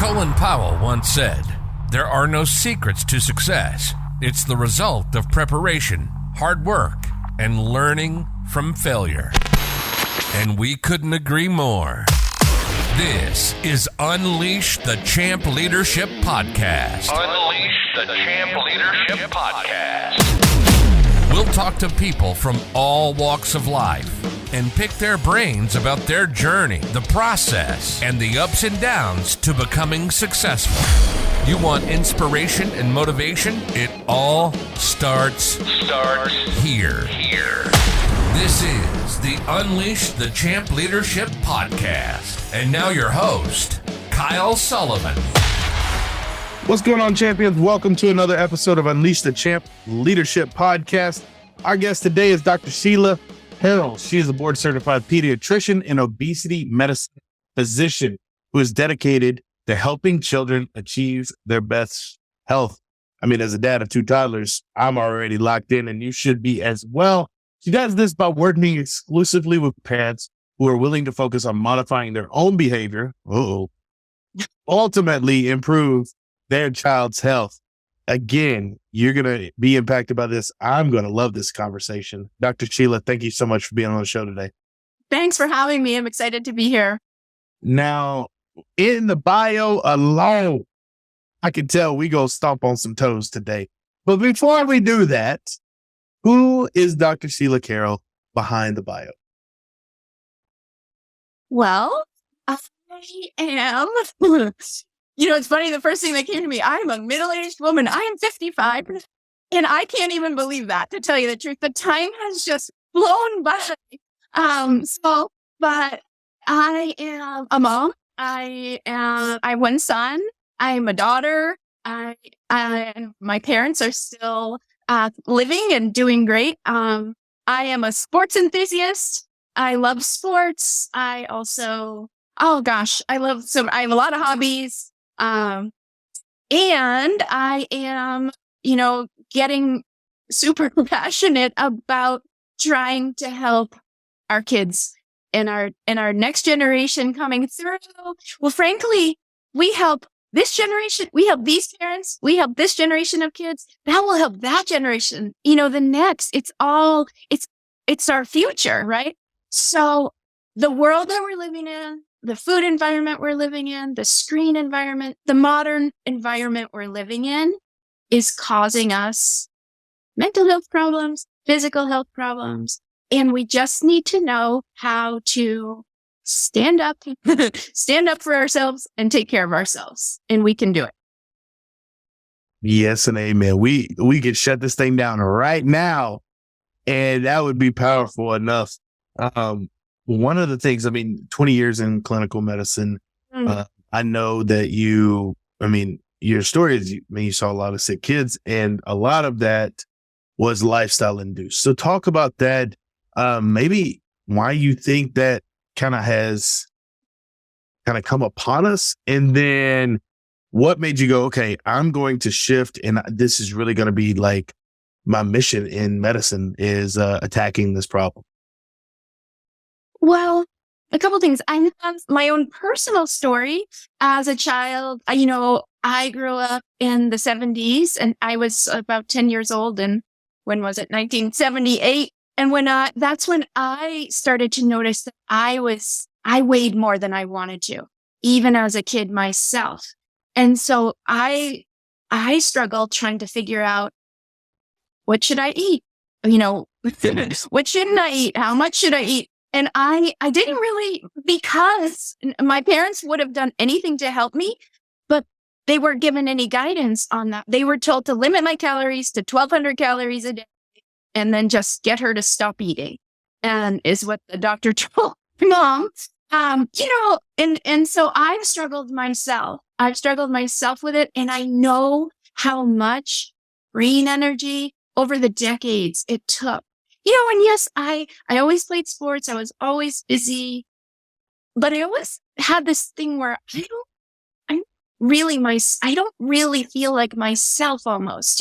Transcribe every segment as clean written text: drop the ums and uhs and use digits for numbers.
Colin Powell once said, "There are no secrets to success. It's the result of preparation, hard work, and learning from failure." And we couldn't agree more. This is Unleash the Champ Leadership Podcast. Unleash the Champ Leadership Podcast. We'll talk to people from all walks of life and pick their brains about their journey, the process, and the ups and downs to becoming successful. You want inspiration and motivation? It all starts here. This is the Unleash the Champ Leadership Podcast. And now your host, Kyle Sullivan. What's going on, champions? Welcome to another episode of Unleash the Champ Leadership Podcast. Our guest today is Dr. Sheila Carroll. She is a board-certified pediatrician and obesity medicine physician who is dedicated to helping children achieve their best health. I mean, as a dad of two toddlers, I'm already locked in, and you should be as well. She does this by working exclusively with parents who are willing to focus on modifying their own behavior, ultimately improve their child's health. Again, you're going to be impacted by this. I'm going to love this conversation. Dr. Sheila, thank you so much for being on the show today. Thanks for having me. I'm excited to be here. Now, in the bio alone, I can tell we go stomp on some toes today. But before we do that, who is Dr. Sheila Carroll behind the bio? Well, I am, it's funny. The first thing that came to me, I'm a middle-aged woman. I am 55 and I can't even believe that, to tell you the truth. The time has just blown by. But I am a mom. I have one son. I'm a daughter. My parents are still living and doing great. I am a sports enthusiast. I love sports. I also, I have a lot of hobbies. And I am, getting super passionate about trying to help our kids and our next generation coming through. Well, frankly, we help this generation, we help these parents, we help this generation of kids. That will help that generation, the next. It's our future, right? So the world that we're living in, the food environment we're living in, the screen environment, the modern environment we're living in is causing us mental health problems, physical health problems. And we just need to know how to stand up for ourselves and take care of ourselves. And we can do it. Yes and amen. We could shut this thing down right now, and that would be powerful enough. One of the things, 20 years in clinical medicine, I know that your story is, you saw a lot of sick kids, and a lot of that was lifestyle induced. So talk about that, maybe why you think that has come upon us, and then what made you go, okay, I'm going to shift, and this is really going to be like my mission in medicine is attacking this problem. Well, a couple things. I have my own personal story. As a child, I grew up in the 70s, and I was about 10 years old. And when was it? 1978. And that's when I started to notice that I weighed more than I wanted to, even as a kid myself. And so I struggled trying to figure out, what should I eat? What shouldn't I eat? How much should I eat? And I didn't really, because my parents would have done anything to help me, but they weren't given any guidance on that. They were told to limit my calories to 1,200 calories a day and then just get her to stop eating, and is what the doctor told mom. And so I've struggled myself. With it. And I know how much brain energy over the decades it took. And yes, I always played sports. I was always busy, but I always had this thing where I don't really feel like myself almost,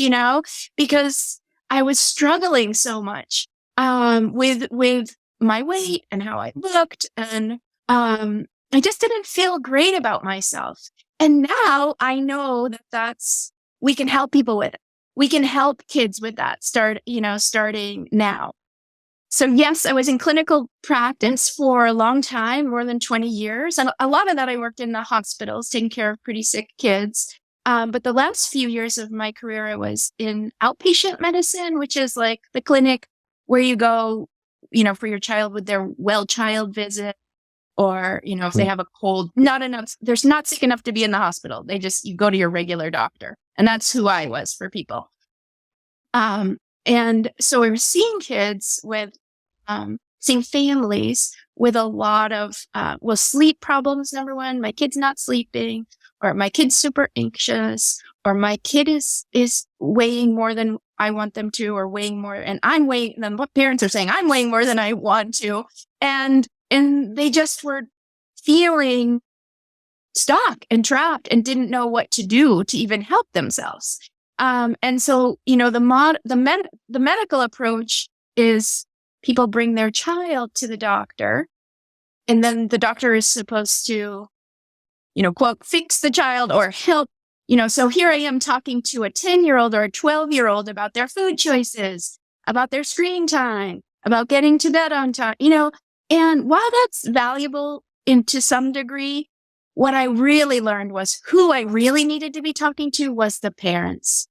because I was struggling so much, with my weight and how I looked. And, I just didn't feel great about myself. And now I know that we can help people with it. We can help kids with that starting now. So yes, I was in clinical practice for a long time, more than 20 years. And a lot of that I worked in the hospitals, taking care of pretty sick kids. But the last few years of my career, I was in outpatient medicine, which is like the clinic where you go, for your child with their child visit, or, if they have a cold, they're not sick enough to be in the hospital. You go to your regular doctor. And that's who I was for people. And so we were seeing kids seeing families with a lot of, sleep problems, number one, my kid's not sleeping, or my kid's super anxious, or my kid is weighing more than I want them to, or weighing more, and I'm weighing them. What parents are saying, I'm weighing more than I want to. And they just were feeling stuck and trapped and didn't know what to do to even help themselves. And so, the medical approach is people bring their child to the doctor, and then the doctor is supposed to, quote, fix the child or help, so here I am talking to a 10-year-old or a 12-year-old about their food choices, about their screen time, about getting to bed on time, and while that's valuable to some degree, what I really learned was who I really needed to be talking to was the parents.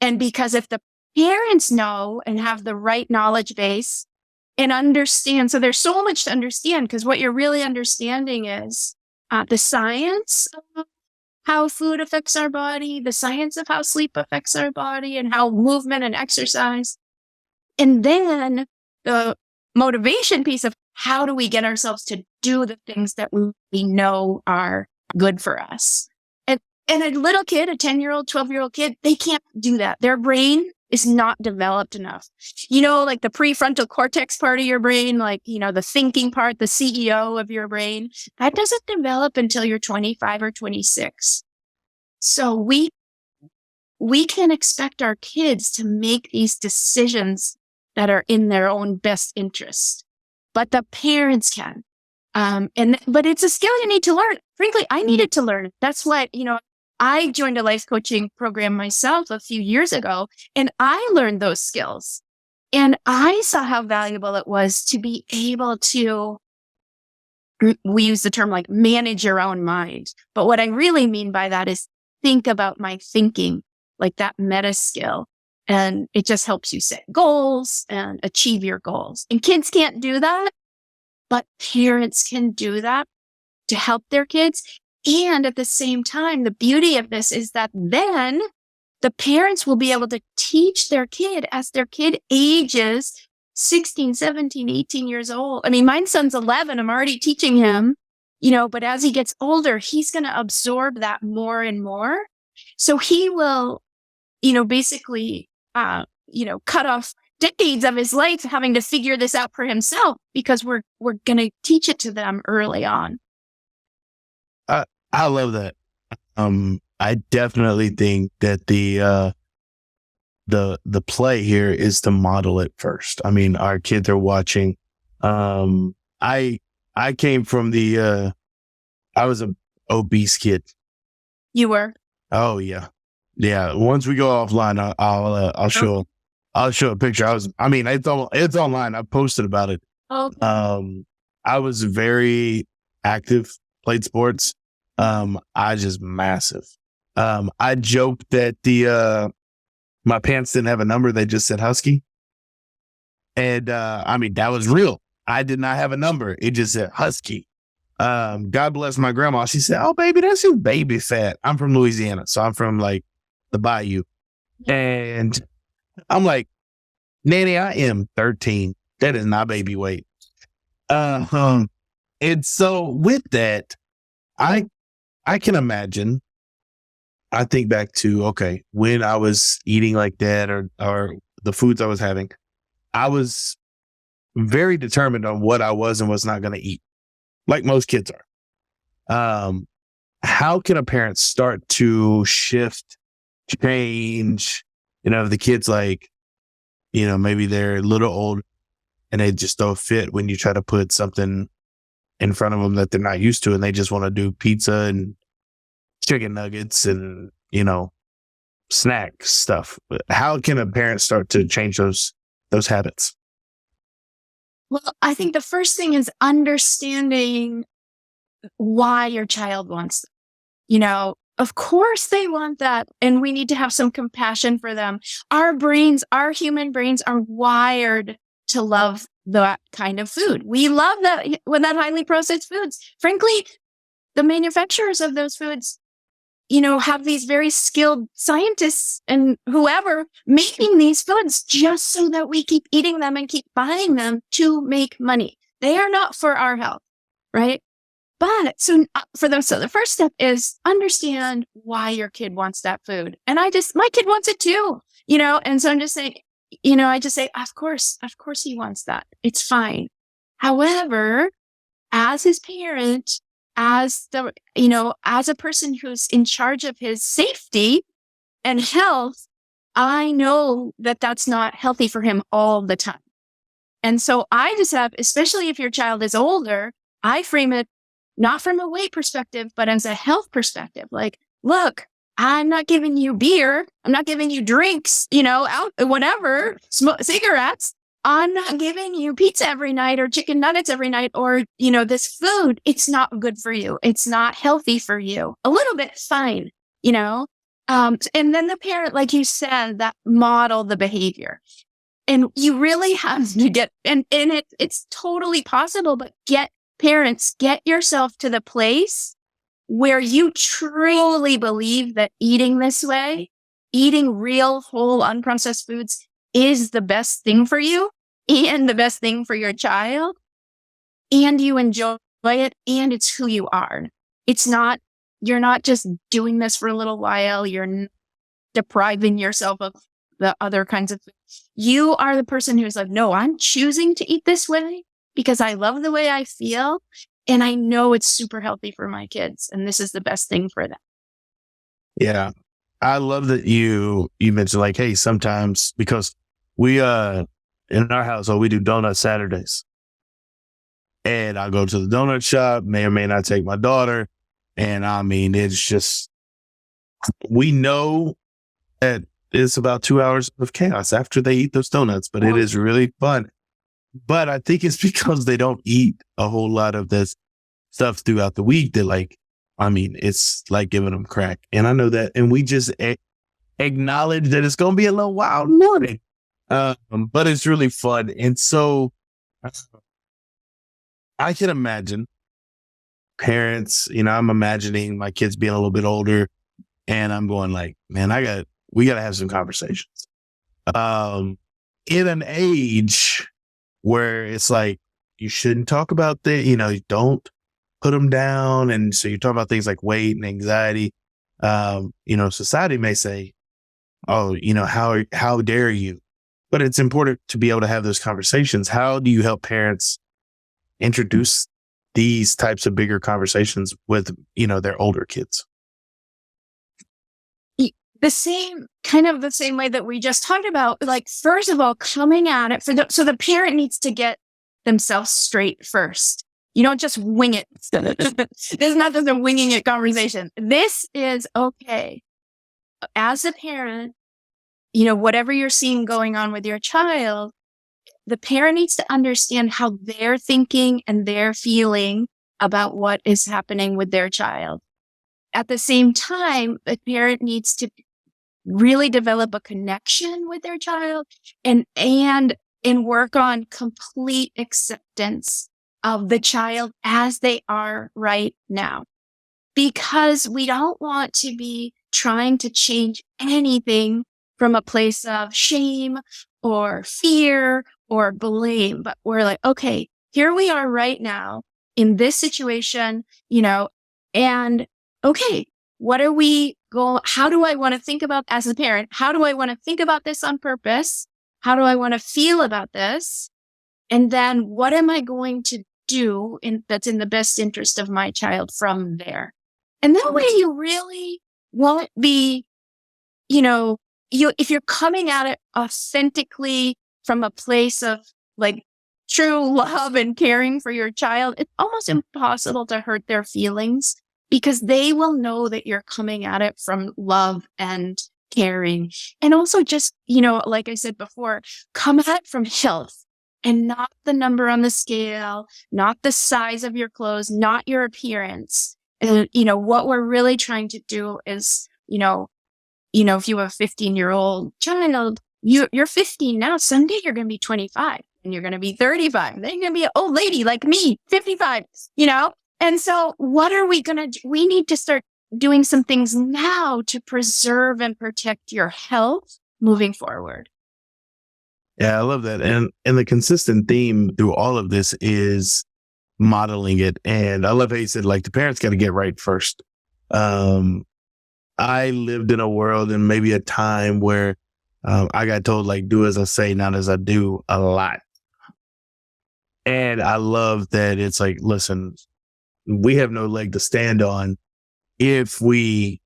And because if the parents know and have the right knowledge base and understand, so there's so much to understand, because what you're really understanding is the science of how food affects our body, the science of how sleep affects our body, and how movement and exercise. And then the motivation piece of how do we get ourselves to do the things that we know are good for us. And a little kid, a 10-year-old, 12-year-old kid, they can't do that. Their brain is not developed enough. Like the prefrontal cortex part of your brain, the thinking part, the CEO of your brain, that doesn't develop until you're 25 or 26. So we can expect our kids to make these decisions that are in their own best interest, but the parents can. But it's a skill you need to learn. Frankly, I needed to learn. That's what, I joined a life coaching program myself a few years ago, and I learned those skills. And I saw how valuable it was to be able to, we use the term like manage your own mind. But what I really mean by that is think about my thinking, like that meta skill. And it just helps you set goals and achieve your goals. And kids can't do that, but parents can do that to help their kids. And at the same time, the beauty of this is that then the parents will be able to teach their kid as their kid ages 16, 17, 18 years old. I mean, my son's 11. I'm already teaching him, but as he gets older, he's going to absorb that more and more. So he will, basically, cut off decades of his life having to figure this out for himself, because we're going to teach it to them early on. I love that. I definitely think that the play here is to model it first. I mean, our kids are watching. I came from I was an obese kid. You were? Oh yeah. Yeah. Once we go offline, I'll show a picture. It's online. I posted about it. Okay. I was very active, played sports. I just massive. I joked that my pants didn't have a number. They just said Husky. And, that was real. I did not have a number. It just said Husky. God bless my grandma. She said, "Oh, baby, that's your baby fat." I'm from Louisiana. So I'm from the Bayou. And I'm like, "Nanny, I am 13. That is not baby weight." And so with that, I can imagine, I think back to, when I was eating like that or the foods I was having, I was very determined on what I was and was not going to eat, like most kids are. How can a parent start to shift, change, if the kid's maybe they're a little old and they just don't fit when you try to put something in front of them that they're not used to, and they just want to do pizza and chicken nuggets and, snack stuff. How can a parent start to change those habits? Well, I think the first thing is understanding why your child wants them. Of course they want that, and we need to have some compassion for them. Our human brains are wired to love that kind of food. We love that highly processed foods. Frankly, the manufacturers of those foods, have these very skilled scientists and whoever making these foods just so that we keep eating them and keep buying them to make money. They are not for our health, right? But so the first step is understand why your kid wants that food. And my kid wants it too, and so I'm just saying, I just say, of course he wants that. It's fine. However, as his parent, as a person who's in charge of his safety and health, I know that that's not healthy for him all the time. And so I just have, especially if your child is older, I frame it not from a weight perspective, but as a health perspective. Like, look, I'm not giving you beer. I'm not giving you drinks, cigarettes. I'm not giving you pizza every night or chicken nuggets every night or, this food. It's not good for you. It's not healthy for you. A little bit, fine, and then the parent, like you said, that model the behavior. And you really have to get, and it's totally possible, but get yourself to the place where you truly believe that eating this way, eating real, whole, unprocessed foods is the best thing for you and the best thing for your child, and you enjoy it, and it's who you are. You're not just doing this for a little while. You're depriving yourself of the other kinds of food. You are the person who's like, no, I'm choosing to eat this way because I love the way I feel, and I know it's super healthy for my kids, and this is the best thing for them. Yeah. I love that you mentioned, like, hey, sometimes, because we in our household we do donut Saturdays, and I go to the donut shop, may or may not take my daughter, and I mean, it's just, we know that it's about 2 hours of chaos after they eat those donuts, but it is really fun. But I think it's because they don't eat a whole lot of this stuff throughout the week that, like, I mean, it's like giving them crack. And I know that. And we just acknowledge that it's going to be a little wild morning. But it's really fun. And so I can imagine parents, I'm imagining my kids being a little bit older, and I'm going like, man, we got to have some conversations. In an age where it's like, you shouldn't talk about you don't put them down. And so you talk about things like weight and anxiety. Society may say, oh, how dare you? But it's important to be able to have those conversations. How do you help parents introduce these types of bigger conversations with, their older kids? The same way that we just talked about, like, first of all, coming at it so the parent needs to get themselves straight first. You don't just wing it. This is not just a winging it conversation. This is okay. As a parent, whatever you're seeing going on with your child, the parent needs to understand how they're thinking and they're feeling about what is happening with their child. At the same time, the parent needs to really develop a connection with their child and work on complete acceptance of the child as they are right now. Because we don't want to be trying to change anything from a place of shame or fear or blame, but we're like, okay, here we are right now in this situation, and okay, how do I want to think about as a parent? How do I want to think about this on purpose? How do I want to feel about this? And then what am I going to do that's in the best interest of my child from there? And that way you really won't be, if you're coming at it authentically from a place of like true love and caring for your child, it's almost impossible to hurt their feelings because they will know that you're coming at it from love and caring. And also just, like I said before, come at it from health and not the number on the scale, not the size of your clothes, not your appearance. And, what we're really trying to do is, if you have a 15-year-old child, you're 15 now. Someday you're going to be 25 and you're going to be 35. Then you're going to be an old lady like me, 55, And so what are we going to do? We need to start doing some things now to preserve and protect your health moving forward. Yeah, I love that. And the consistent theme through all of this is modeling it. And I love how you said, like, the parents got to get right first. I lived in a world and maybe a time where I got told, like, do as I say, not as I do, a lot. And I love that it's like, listen, we have no leg to stand on if we're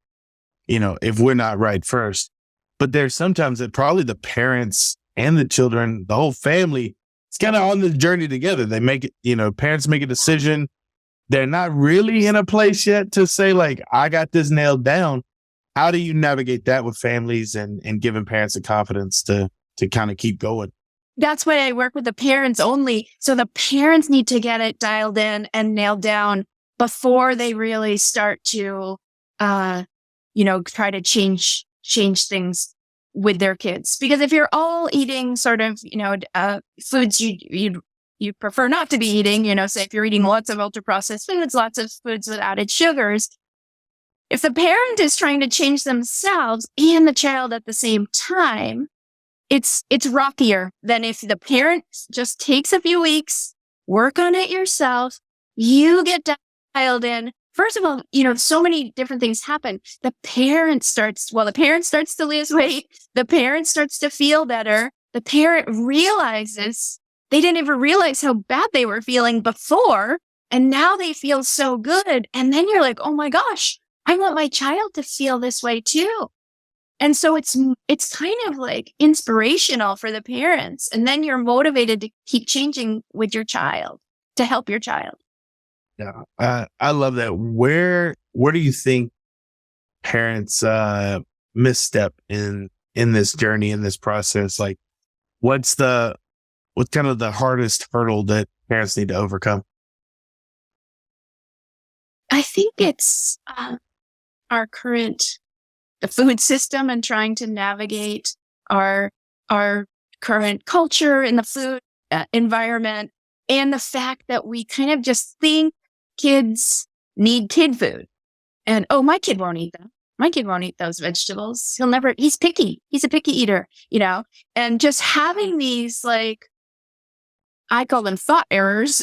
not right first. But there's sometimes that probably the parents and the children, the whole family, it's kind of on this journey together. They make it, parents make a decision. They're not really in a place yet to say, like, I got this nailed down. How do you navigate that with families and giving parents the confidence to kind of keep going? That's why I work with the parents only. So the parents need to get it dialed in and nailed down before they really start to, try to change things with their kids. Because if you're all eating sort of, foods you prefer not to be eating, say if you're eating lots of ultra processed foods, lots of foods with added sugars, if the parent is trying to change themselves and the child at the same time, it's rockier than if the parent just takes a few weeks, work on it yourself, you get dialed in. First of all, so many different things happen. The parent starts to lose weight. The parent starts to feel better. The parent realizes they didn't even realize how bad they were feeling before. And now they feel so good. And then you're like, oh my gosh, I want my child to feel this way too. And so it's kind of like inspirational for the parents. And then you're motivated to keep changing with your child to help your child. Yeah, I love that. Where do you think parents misstep in this journey, in this process? Like, what's kind of the hardest hurdle that parents need to overcome? I think it's the food system and trying to navigate our current culture in the food environment, and the fact that we kind of just think kids need kid food. And, my kid won't eat them. My kid won't eat those vegetables. He's picky. He's a picky eater, and just having these, like, I call them thought errors,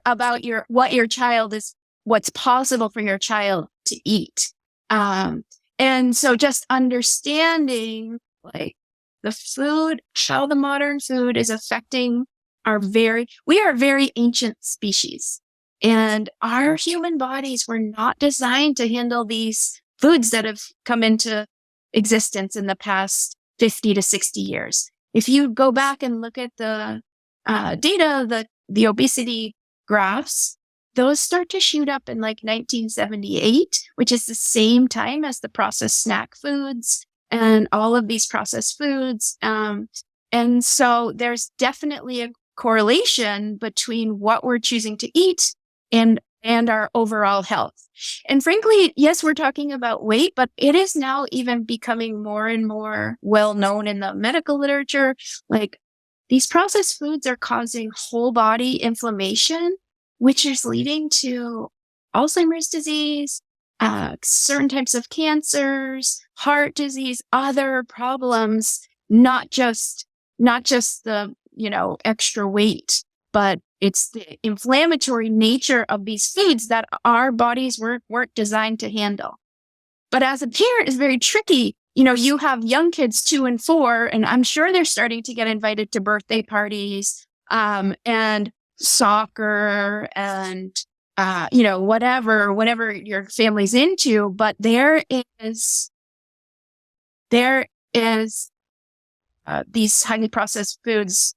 about what your child is, what's possible for your child to eat. And so just understanding, like, the food, how the modern food is affecting we are a very ancient species, and our human bodies were not designed to handle these foods that have come into existence in the past 50 to 60 years. If you go back and look at the data, the obesity graphs, those start to shoot up in like 1978, which is the same time as the processed snack foods and all of these processed foods. And so there's definitely a correlation between what we're choosing to eat and our overall health. And frankly, yes, we're talking about weight, but it is now even becoming more and more well known in the medical literature. Like, these processed foods are causing whole body inflammation, which is leading to Alzheimer's disease, certain types of cancers, heart disease, other problems, not just the, extra weight, but it's the inflammatory nature of these foods that our bodies weren't designed to handle. But as a parent, it's very tricky. You have young kids 2 and 4, and I'm sure they're starting to get invited to birthday parties, and soccer and, whatever your family's into. But there is these highly processed foods,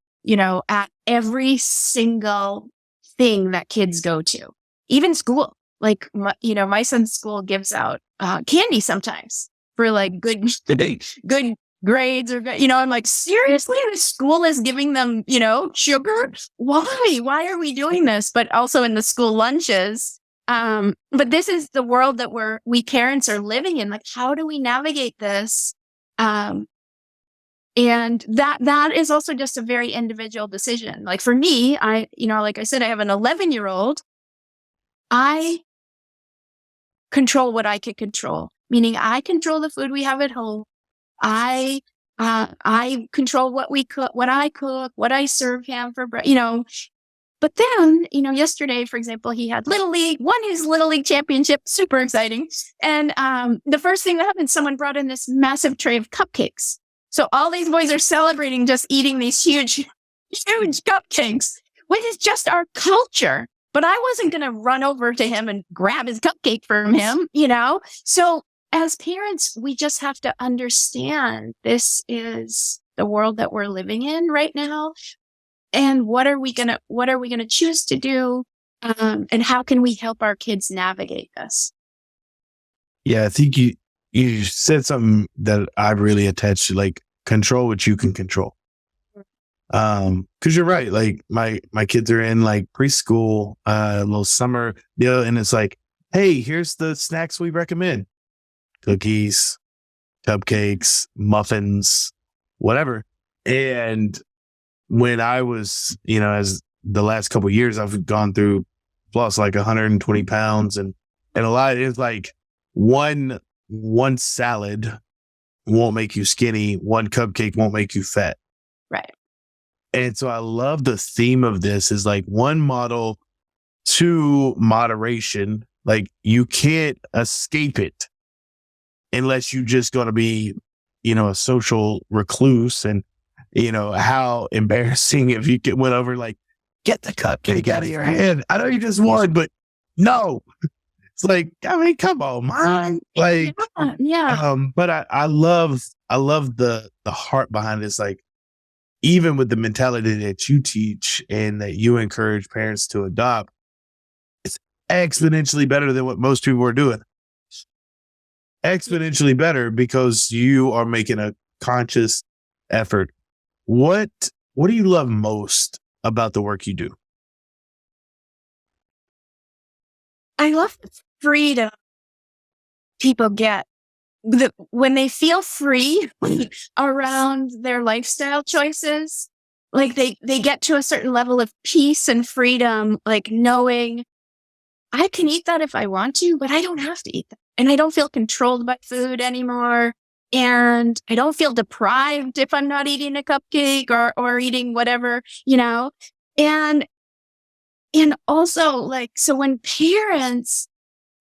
at every single thing that kids go to, even school. like, my son's school gives out candy sometimes for like good grades or, I'm like, seriously, the school is giving them, sugar? Why are we doing this? But also in the school lunches. But this is the world that we parents are living in. Like, how do we navigate this? And that is also just a very individual decision. Like for me, like I said, I have an 11-year-old. I control what I can control, meaning I control the food we have at home. I control what we cook, what I cook, what I serve him for breakfast, But then, yesterday, for example, he had Little League, won his Little League championship, super exciting. And the first thing that happened, someone brought in this massive tray of cupcakes. So all these boys are celebrating just eating these huge cupcakes, which is just our culture. But I wasn't going to run over to him and grab his cupcake from him, So as parents, we just have to understand this is the world that we're living in right now. And what are we gonna choose to do? And how can we help our kids navigate this? Yeah, I think you said something that I really attached to, like, control what you can control. Cause you're right. Like my kids are in like preschool, little summer deal. And it's like, hey, here's the snacks we recommend. Cookies, cupcakes, muffins, whatever. And when I was, as the last couple of years, I've gone through plus like 120 pounds and a lot. It's like one salad won't make you skinny. One cupcake won't make you fat. Right. And so I love the theme of this is like one model, two moderation. Like you can't escape it unless you just going to be, a social recluse. And, how embarrassing if you went over like, get the cupcake out of your hand. I know you just won, but no. It's like, I mean, come on, man. Like, yeah. But I love the heart behind this. Like, even with the mentality that you teach and that you encourage parents to adopt, it's exponentially better than what most people are doing. Exponentially better because you are making a conscious effort. What do you love most about the work you do? I love the freedom people get when they feel free around their lifestyle choices. Like they get to a certain level of peace and freedom, like knowing I can eat that if I want to, but I don't have to eat that. And I don't feel controlled by food anymore. And I don't feel deprived if I'm not eating a cupcake or eating whatever, and also like, so when parents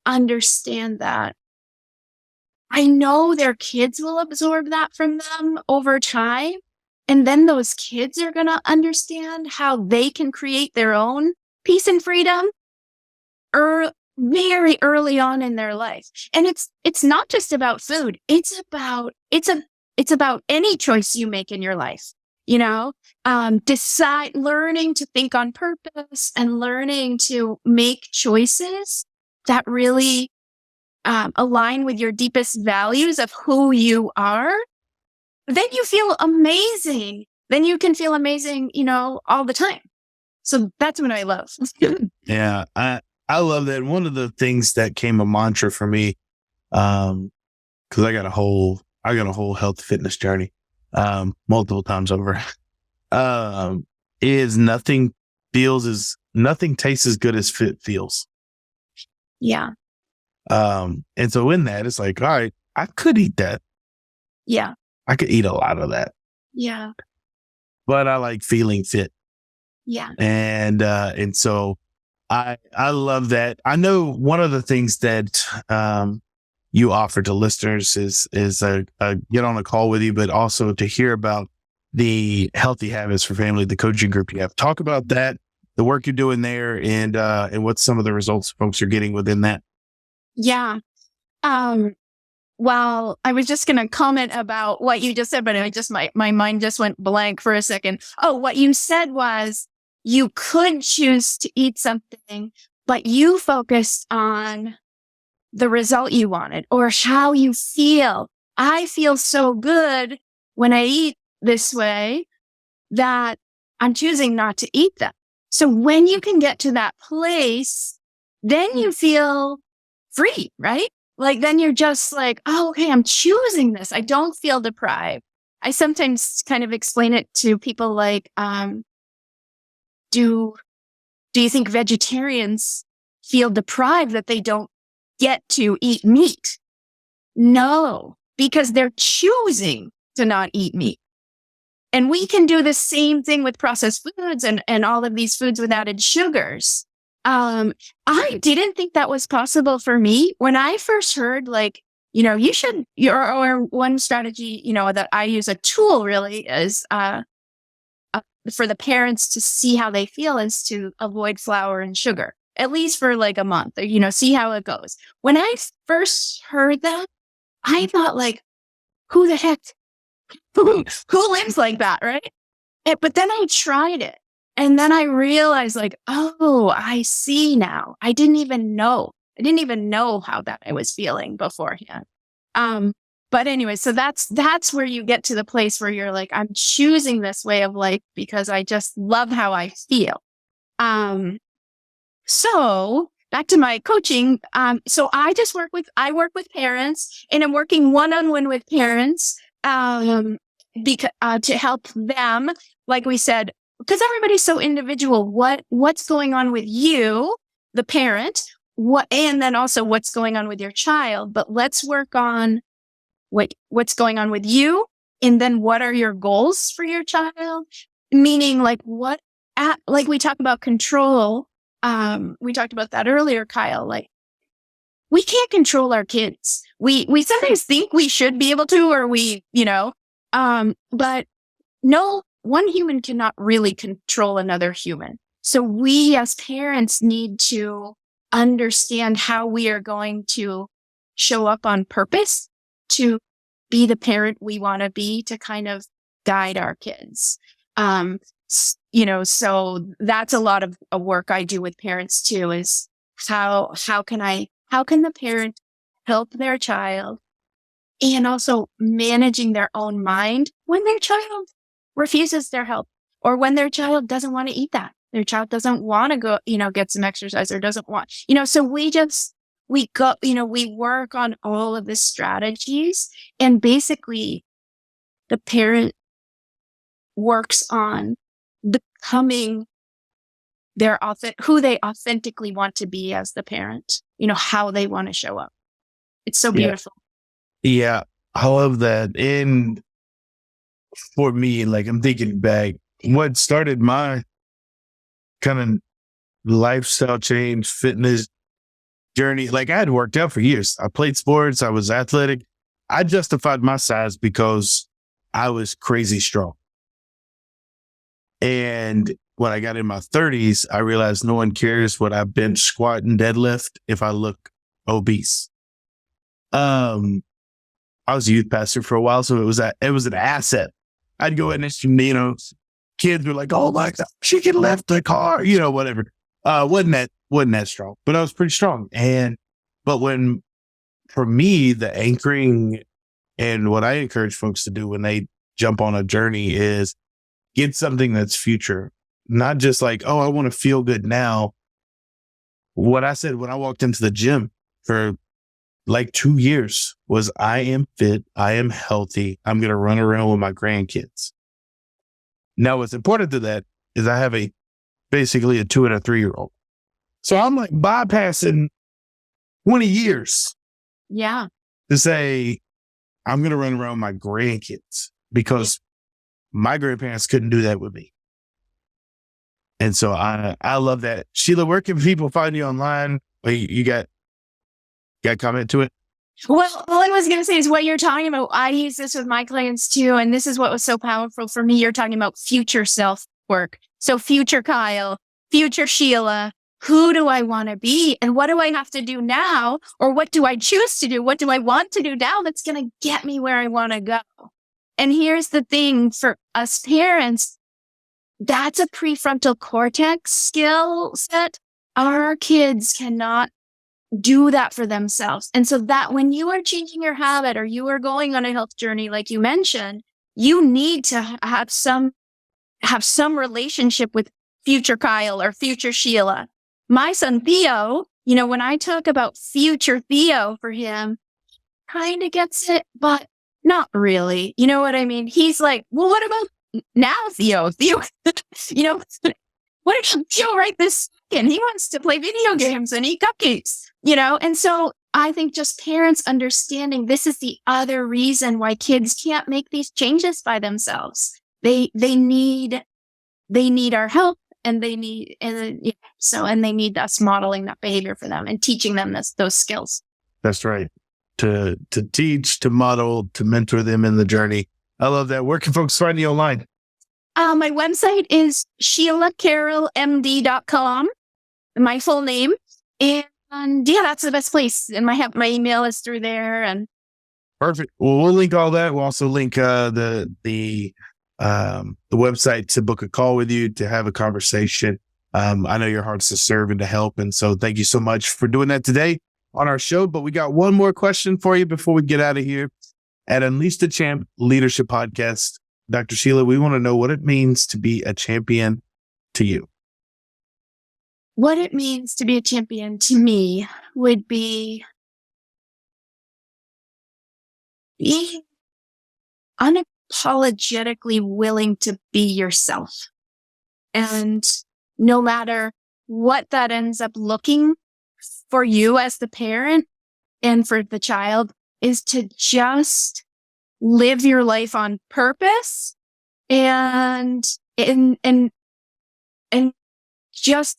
understand that, I know their kids will absorb that from them over time. And then those kids are going to understand how they can create their own peace and freedom very early on in their life. And it's not just about food. It's about any choice you make in your life, learning to think on purpose and learning to make choices that really align with your deepest values of who you are. Then you feel amazing. Then you can feel amazing, all the time. So that's what I love. Yeah. I love that. One of the things that came a mantra for me, cause I got a whole health fitness journey, multiple times over, is nothing tastes as good as fit feels. Yeah. And so in that, it's like, all right, I could eat that. Yeah. I could eat a lot of that. Yeah. But I like feeling fit. Yeah. And so I love that. I know one of the things that you offer to listeners is get on a call with you, but also to hear about the Healthy Habits for Family, the coaching group you have. Talk about that, the work you're doing there, and what some of the results folks are getting within that. Yeah. Well, I was just going to comment about what you just said, but my mind just went blank for a second. Oh, what you said was, you could choose to eat something, but you focused on the result you wanted or how you feel. I feel so good when I eat this way that I'm choosing not to eat them. So when you can get to that place, then you feel free, right? Like then you're just like, oh, okay, I'm choosing this. I don't feel deprived. I sometimes kind of explain it to people like, do you think vegetarians feel deprived that they don't get to eat meat? No, because they're choosing to not eat meat. And we can do the same thing with processed foods and all of these foods with added sugars. I didn't think that was possible for me. When I first heard like, or one strategy, that I use, a tool really is, for the parents to see how they feel, is to avoid flour and sugar, at least for like a month, or, see how it goes. When I first heard that, I thought like, who the heck, who lives like that, right? But then I tried it. And then I realized like, oh, I see now. I didn't even know how that I was feeling beforehand. But anyway, so that's where you get to the place where you're like, I'm choosing this way of life because I just love how I feel. So back to my coaching. So I work with parents, and I'm working one-on-one with parents, because, to help them, like we said, because everybody's so individual. What's going on with you, the parent, and then also what's going on with your child. But let's work on what's going on with you, and then what are your goals for your child? Meaning like like we talk about control. We talked about that earlier, Kyle. Like we can't control our kids. We sometimes think we should be able to, or but no, one human cannot really control another human. So we as parents need to understand how we are going to show up on purpose to be the parent we want to be, to kind of guide our kids. So that's a lot of work I do with parents too, is how can the parent help their child, and also managing their own mind when their child refuses their help, or when their child doesn't want to eat that. Their child doesn't want to go, get some exercise, or doesn't want, so we work on all of the strategies, and basically the parent works on becoming who they authentically want to be as the parent, how they want to show up. It's so beautiful. Yeah. I love that. And for me, like I'm thinking back, what started my kind of lifestyle change, fitness journey, like I had worked out for years. I played sports. I was athletic. I justified my size because I was crazy strong. And when I got in my 30s, I realized no one cares what I bench, squat, and deadlift if I look obese. I was a youth pastor for a while, so it was an asset. I'd go in and, kids were like, "Oh my God, she can lift the car," whatever. Wasn't that strong, but I was pretty strong. But for me, the anchoring and what I encourage folks to do when they jump on a journey is get something that's future, not just like, oh, I want to feel good now. What I said when I walked into the gym for like 2 years was, I am fit. I am healthy. I'm going to run around with my grandkids. Now, what's important to that is I have basically a 2 and a 3-year-old. So I'm like bypassing 20 years. Yeah. To say, I'm going to run around with my grandkids, because my grandparents couldn't do that with me. And so I love that. Sheila, where can people find you online? You got comment to it? Well, all I was going to say is what you're talking about. I use this with my clients too. And this is what was so powerful for me. You're talking about future self work. So future Kyle, future Sheila, who do I want to be? And what do I have to do now? Or what do I choose to do? What do I want to do now that's going to get me where I want to go? And here's the thing for us parents, that's a prefrontal cortex skill set our kids cannot do that for themselves. And so that when you are changing your habit or you are going on a health journey, like you mentioned, you need to have some relationship with future Kyle or future Sheila. My son Theo, when I talk about future Theo for him, kind of gets it, but not really. You know what I mean? He's like, well, what about now, Theo? Theo, what did Theo write this? And he wants to play video games and eat cupcakes, And so I think just parents understanding this is the other reason why kids can't make these changes by themselves. They need our help, and they need us modeling that behavior for them and teaching them those skills. That's right. To teach, to model, to mentor them in the journey. I love that. Where can folks find you online? My website is SheilaCarrollMD.com, my full name. And yeah, that's the best place. And my email is through there. And perfect. Well, we'll link all that. We'll also link the website to book a call with you, to have a conversation. I know your heart's to serve and to help. And so thank you so much for doing that today on our show. But we got one more question for you before we get out of here. At Unleash the Champ Leadership Podcast, Dr. Sheila, we want to know what it means to be a champion to you. What it means to be a champion to me would be being unapologetically willing to be yourself. And no matter what that ends up looking for you as the parent and for the child, is to just live your life on purpose and just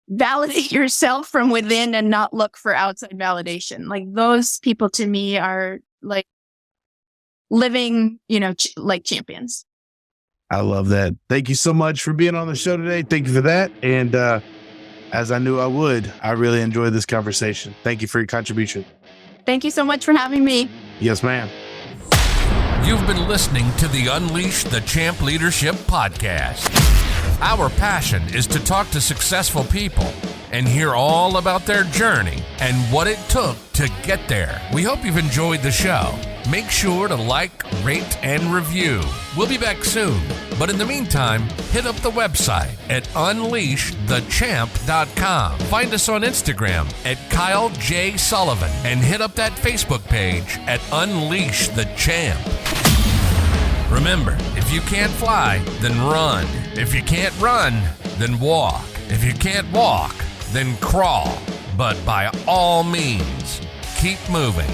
validate yourself from within and not look for outside validation. Like those people to me are like living, like champions. I love that. Thank you so much for being on the show today. Thank you for that. And as I knew I would, I really enjoyed this conversation. Thank you for your contribution. Thank you so much for having me. Yes, ma'am. You've been listening to the Unleash the Champ Leadership Podcast. Our passion is to talk to successful people and hear all about their journey and what it took to get there. We hope you've enjoyed the show. Make sure to like, rate, and review. We'll be back soon. But in the meantime, hit up the website at unleashthechamp.com. Find us on Instagram at Kyle J. Sullivan and hit up that Facebook page at Unleash the Champ. Remember, if you can't fly, then run. If you can't run, then walk. If you can't walk, then crawl. But by all means, keep moving.